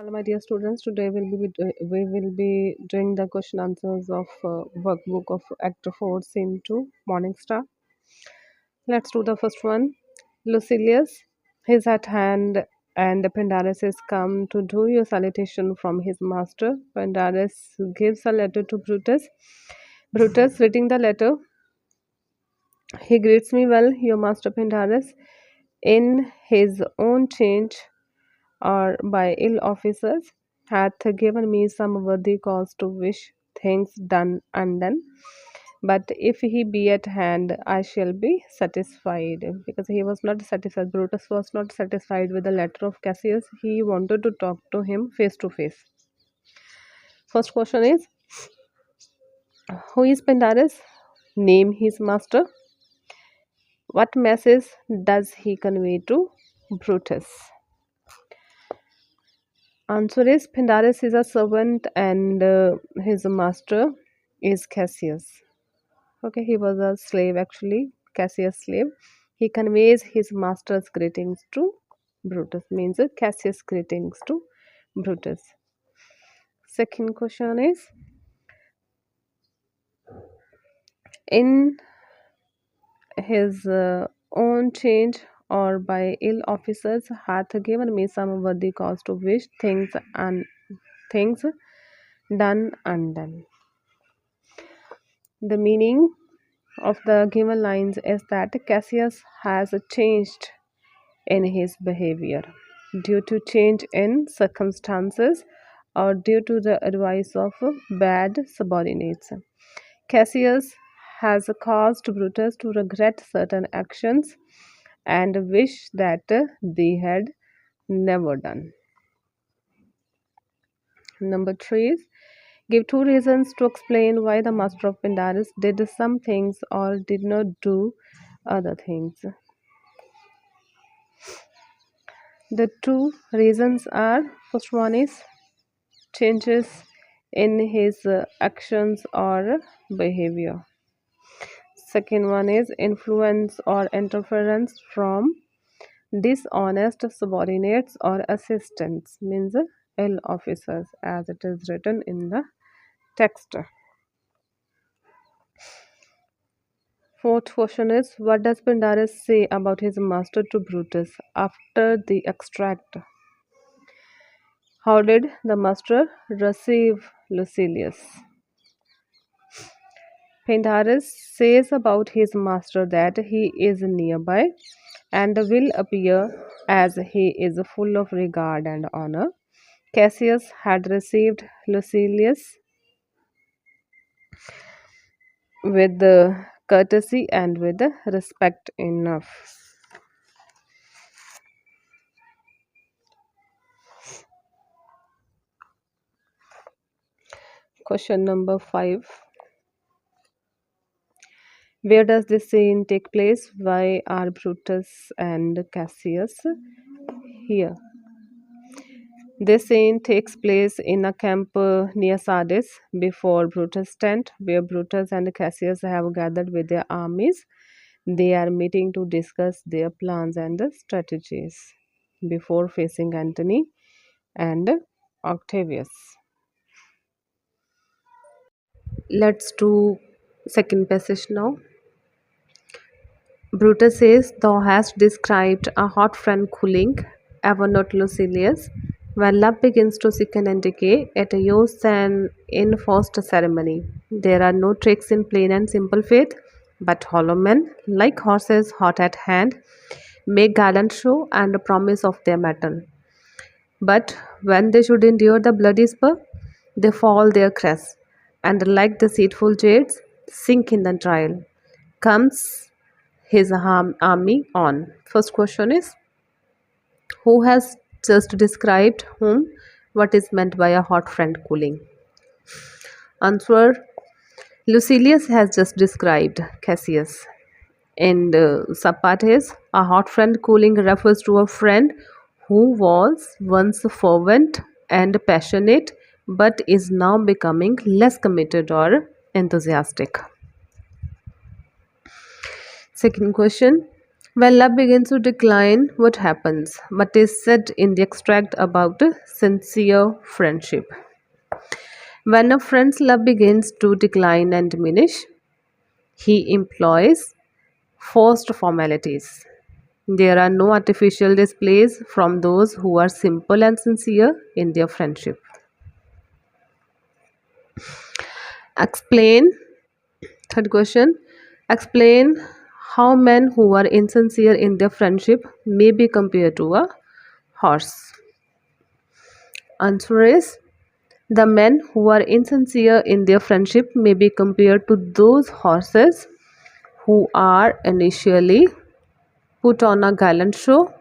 Hello, my dear students. Today we will be doing the question answers of workbook of Act 4, Scene 2, Morning Star. Let's do the first one. Lucilius is at hand, and Pindarus is come to do you salutation from his master. Pindarus gives a letter to Brutus. Brutus, reading the letter, he greets me well, your master Pindarus, in his own change or by ill officers, hath given me some worthy cause to wish things done undone. But if he be at hand, I shall be satisfied. Because he was not satisfied, Brutus was not satisfied with the letter of Cassius. He wanted to talk to him face to face. First question is, who is Pindarus? Name his master. What message does he convey to Brutus? Answer is Pindarus is a servant and his master is Cassius. Okay, he was a slave actually, Cassius' slave. He conveys his master's greetings to Brutus, means Cassius' greetings to Brutus. Second question is, in his own change or by ill officers hath given me some worthy cause to wish things done undone. The meaning of the given lines is that Cassius has changed in his behavior due to change in circumstances or due to the advice of bad subordinates. Cassius has caused Brutus to regret certain actions and wish that they had never done. Number 3 is, give 2 reasons to explain why the master of Pindarus did some things or did not do other things. The 2 reasons are, first one is changes in his actions or behavior. Second one is influence or interference from dishonest subordinates or assistants, means ill officers, as it is written in the text. Fourth question is, what does Pindarus say about his master to Brutus after the extract? How did the master receive Lucilius? Pindarus says about his master that he is nearby and will appear as he is full of regard and honor. Cassius had received Lucilius with courtesy and with respect enough. Question number 5. Where does this scene take place? Why are Brutus and Cassius here? This scene takes place in a camp near Sardis before Brutus' tent, where Brutus and Cassius have gathered with their armies. They are meeting to discuss their plans and strategies before facing Antony and Octavius. Let's do second passage now. Brutus says, thou hast described a hot friend cooling, ever not Lucilius. When love begins to sicken and decay, it uses an enforced ceremony. There are no tricks in plain and simple faith, but hollow men, like horses hot at hand, make gallant show and promise of their mettle. But when they should endure the bloody spur, they fall their crests, and like the deceitful jades, sink in the trial. Comes his army on. First question is, who has just described whom? What is meant by a hot friend cooling? Answer, Lucilius has just described Cassius. And subpart is, a hot friend cooling refers to a friend who was once fervent and passionate but is now becoming less committed or enthusiastic. Second question, When love begins to decline, what happens? What is said in the extract about sincere friendship? When a friend's love begins to decline and diminish, he employs forced formalities. There are no artificial displays from those who are simple and sincere in their friendship. Explain. Third question. Explain how men who are insincere in their friendship may be compared to a horse. Answer is the men who are insincere in their friendship may be compared to those horses who are initially put on a gallant show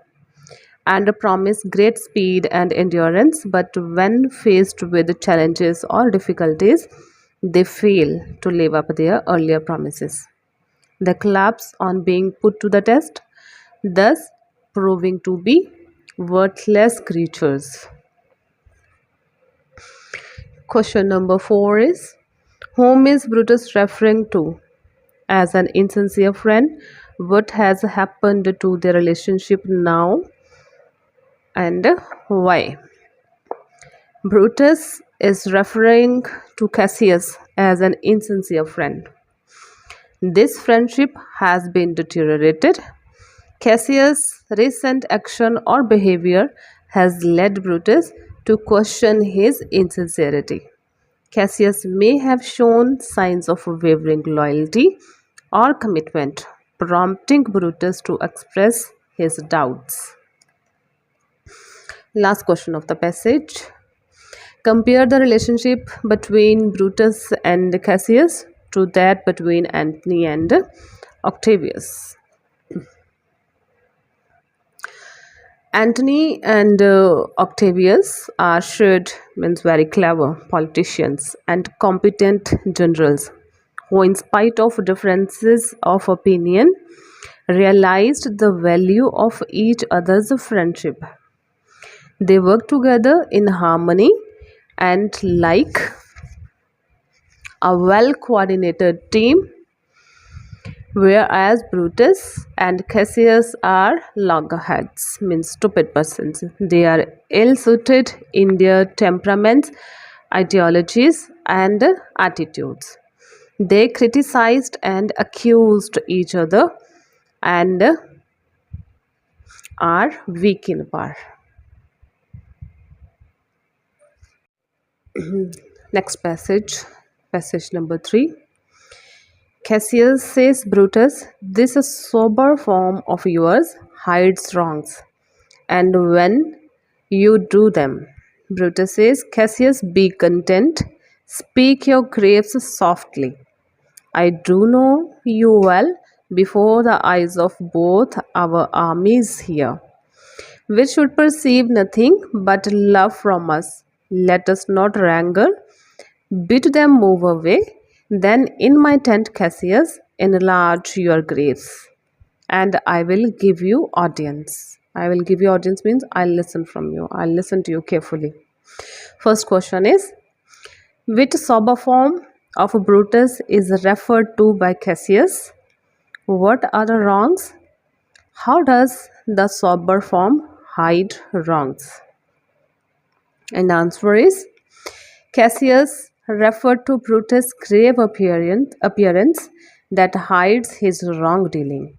and promise great speed and endurance, but when faced with challenges or difficulties, they fail to live up their earlier promises. They collapse on being put to the test, thus proving to be worthless creatures. Question number 4 is whom is Brutus referring to as an insincere friend? What has happened to their relationship now and why? Brutus is referring to Cassius as an insincere friend. This friendship has been deteriorated. Cassius' recent action or behavior has led Brutus to question his insincerity. Cassius may have shown signs of wavering loyalty or commitment, prompting Brutus to express his doubts. Last question of the passage. Compare the relationship between Brutus and Cassius to that between Antony and Octavius. Antony and Octavius are shrewd, means very clever politicians and competent generals who, in spite of differences of opinion, realized the value of each other's friendship. They worked together in harmony and like a well coordinated team, whereas Brutus and Cassius are loggerheads, means stupid persons. They are ill suited in their temperaments, ideologies, and attitudes. They criticized and accused each other and are weak in power. Next passage, passage number 3. Cassius says, Brutus, this sober form of yours hides wrongs, and when you do them. Brutus says, Cassius, be content, speak your griefs softly. I do know you well before the eyes of both our armies here, which should perceive nothing but love from us. Let us not wrangle. Bid them move away. Then in my tent, Cassius, enlarge your graves, and I will give you audience. I will give you audience means I'll listen from you. I'll listen to you carefully. First question is, which sober form of Brutus is referred to by Cassius? What are the wrongs? How does the sober form hide wrongs? And answer is, Cassius referred to Brutus' grave appearance that hides his wrongdoing.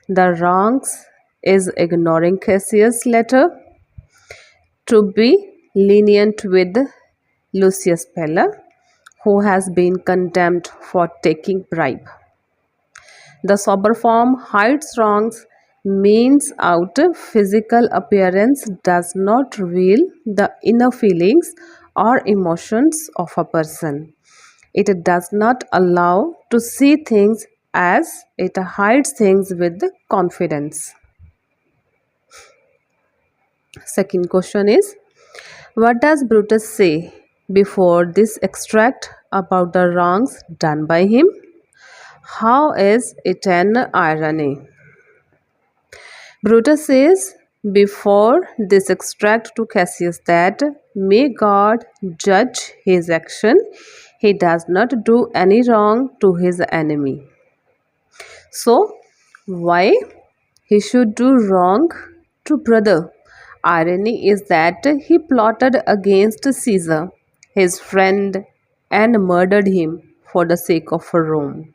The wrongs is ignoring Cassius' letter, to be lenient with Lucius Pella, who has been condemned for taking bribe. The sober form hides wrongs means out physical appearance does not reveal the inner feelings or emotions of a person. It does not allow to see things as it hides things with confidence. Second question is, what does Brutus say before this extract about the wrongs done by him? How is it an irony? Brutus says before this extract to Cassius that may God judge his action, he does not do any wrong to his enemy. So, why? He should do wrong to brother. Irony is that he plotted against Caesar, his friend, and murdered him for the sake of Rome.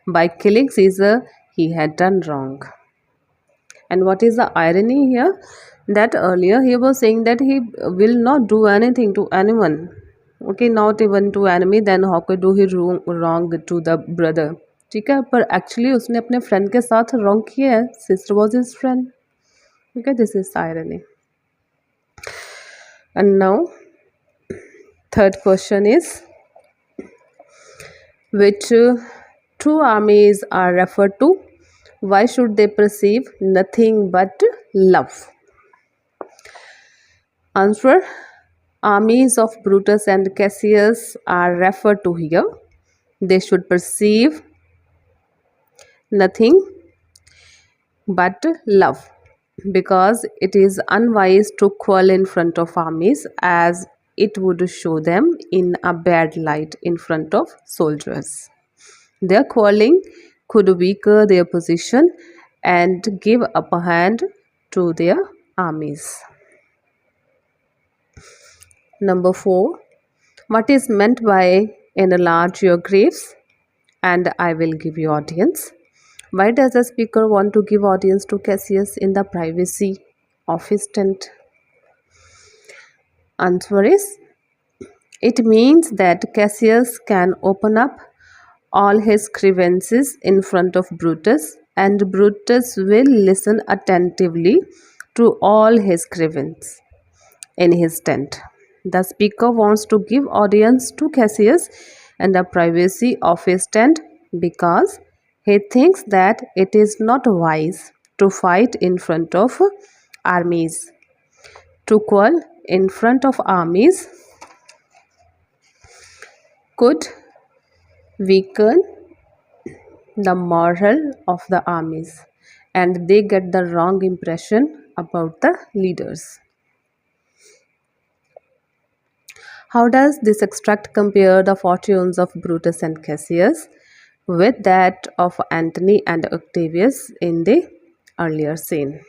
By killing Caesar, he had done wrong. And what is the irony here? That earlier he was saying that he will not do anything to anyone. Okay, not even to enemy, then how could do he wrong to the brother? ठीक है, पर actually उसने अपने friend के साथ wrong किया है. Sister was his friend. Okay, this is irony. And now third question is, which two armies are referred to? Why should they perceive nothing but love? Answer: armies of Brutus and Cassius are referred to here. They should perceive nothing but love, because it is unwise to quarrel in front of armies, as it would show them in a bad light in front of soldiers. Their quarreling could weaken their position and give upper hand to their armies. Number 4. What is meant by enlarge your graves? And I will give you audience. Why does the speaker want to give audience to Cassius in the privacy of his tent? Answer is, it means that Cassius can open up all his grievances in front of Brutus, and Brutus will listen attentively to all his grievances in his tent. The speaker wants to give audience to Cassius in the privacy of his tent because he thinks that it is not wise to fight in front of armies. To quarrel in front of armies could weaken the morale of the armies, and they get the wrong impression about the leaders. How does this extract compare the fortunes of Brutus and Cassius with that of Antony and Octavius in the earlier scene?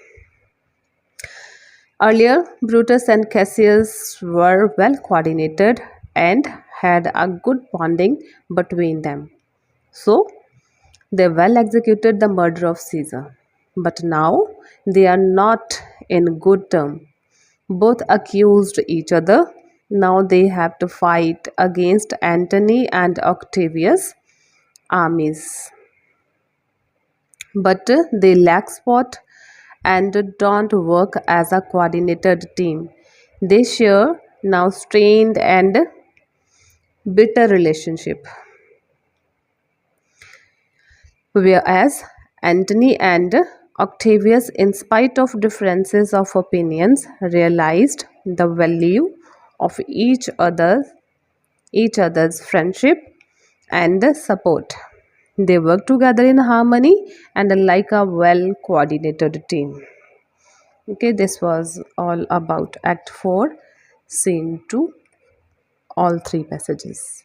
Earlier, Brutus and Cassius were well coordinated and had a good bonding between them. So, they well executed the murder of Caesar. But now they are not in good terms. Both accused each other. Now they have to fight against Antony and Octavius' armies. But they lack spot and don't work as a coordinated team. They share now strained and bitter relationship. Whereas Antony and Octavius, in spite of differences of opinions, realized the value of each other's friendship and support. They work together in harmony and like a well coordinated team. Okay, this was all about Act 4, Scene 2, all three passages.